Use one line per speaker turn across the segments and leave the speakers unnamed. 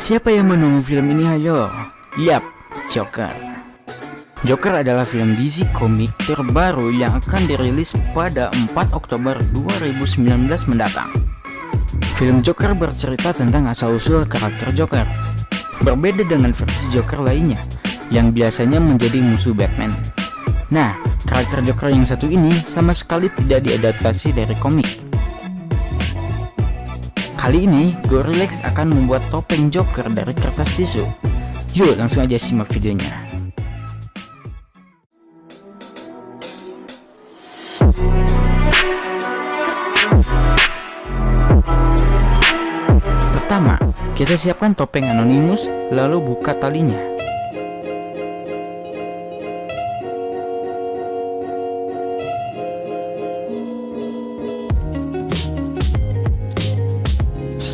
Siapa yang menunggu film ini, ayo? Yap, Joker. Joker adalah film DC komik terbaru yang akan dirilis pada 4 Oktober 2019 mendatang. Film Joker bercerita tentang asal-usul karakter Joker. Berbeda dengan versi Joker lainnya yang biasanya menjadi musuh Batman. Nah, karakter Joker yang satu ini sama sekali tidak diadaptasi dari komik. Kali ini, Gorillaz akan membuat topeng Joker dari kertas tisu. Yuk langsung aja simak videonya. Pertama, kita siapkan topeng Anonymous, lalu buka talinya.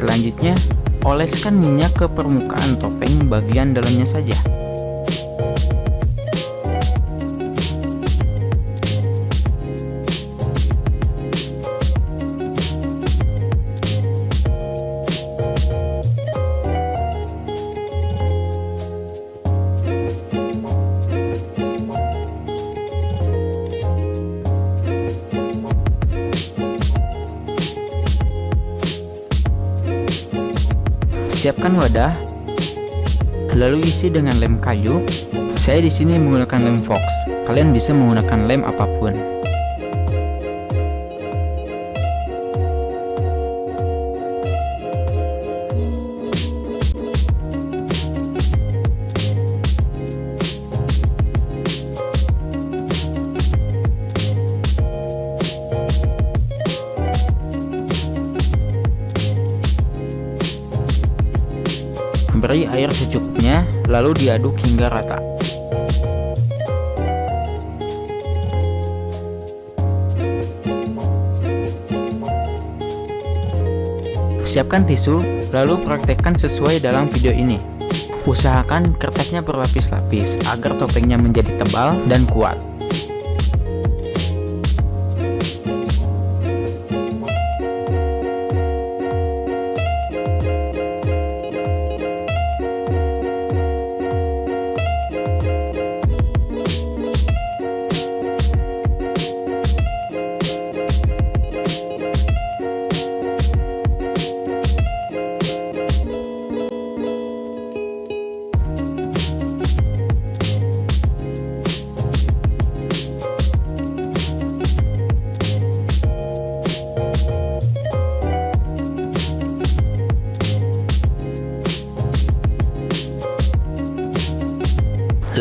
Selanjutnya, oleskan minyak ke permukaan topeng bagian dalamnya saja. Siapkan wadah, lalu isi dengan lem kayu. Saya di sini menggunakan lem Fox. Kalian bisa menggunakan lem apapun. Beri air secukupnya, lalu diaduk hingga rata. Siapkan tisu, lalu praktekkan sesuai dalam video ini. Usahakan kertasnya berlapis-lapis agar topengnya menjadi tebal dan kuat.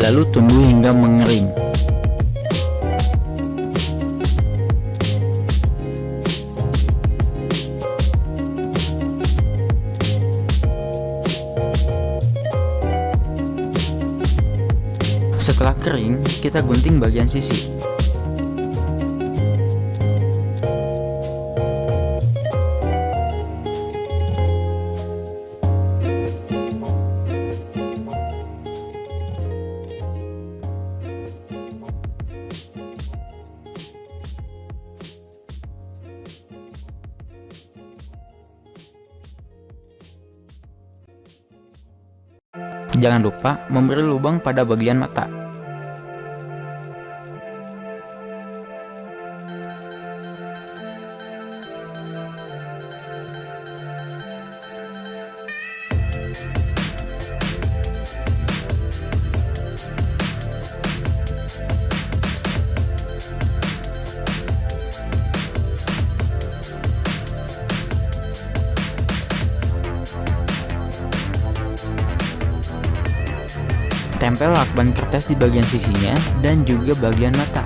Lalu tunggu hingga mengering. Setelah kering, kita gunting bagian sisi. Jangan lupa memberi lubang pada bagian mata. Tempel lakban kertas di bagian sisinya dan juga bagian mata.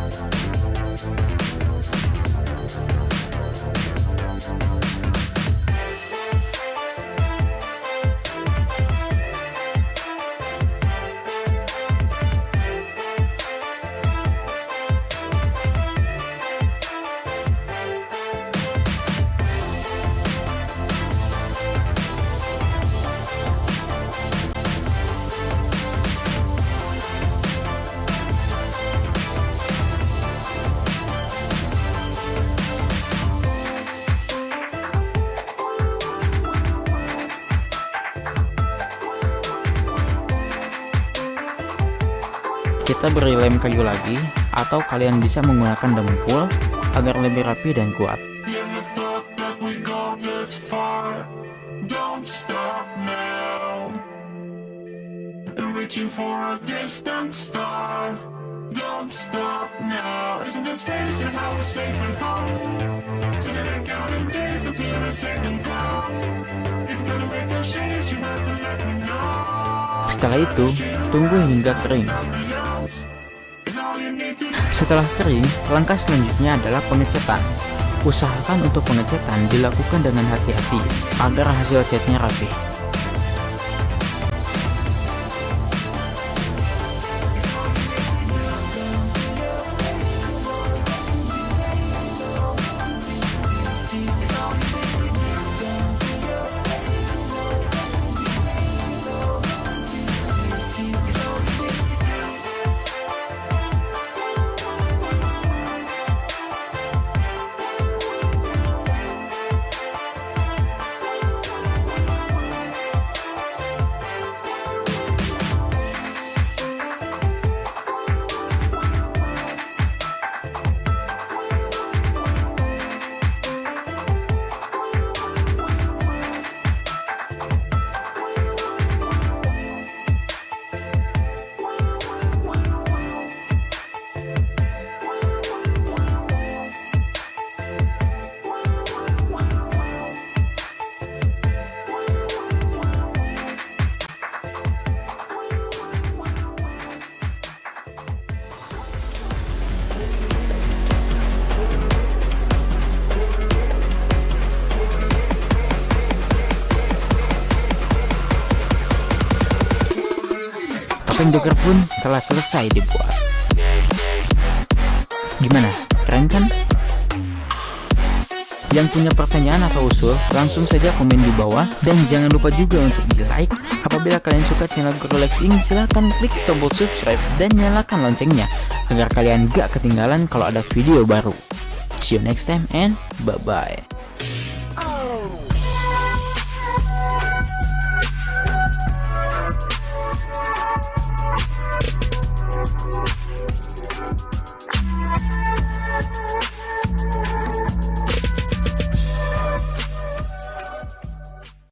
kita beri lem kayu lagi, atau kalian bisa menggunakan dempul agar lebih rapi dan kuat. Setelah itu, tunggu hingga kering. Setelah kering, langkah selanjutnya adalah pengecetan. Usahakan untuk pengecetan dilakukan dengan hati-hati agar hasil catnya rapi. Topeng Joker pun telah selesai dibuat. Gimana? Keren kan? Yang punya pertanyaan atau usul, langsung saja komen di bawah. Dan jangan lupa juga untuk di like. Apabila kalian suka channel Golex ini, silahkan klik tombol subscribe dan nyalakan loncengnya agar kalian gak ketinggalan kalau ada video baru. See you next time and bye-bye.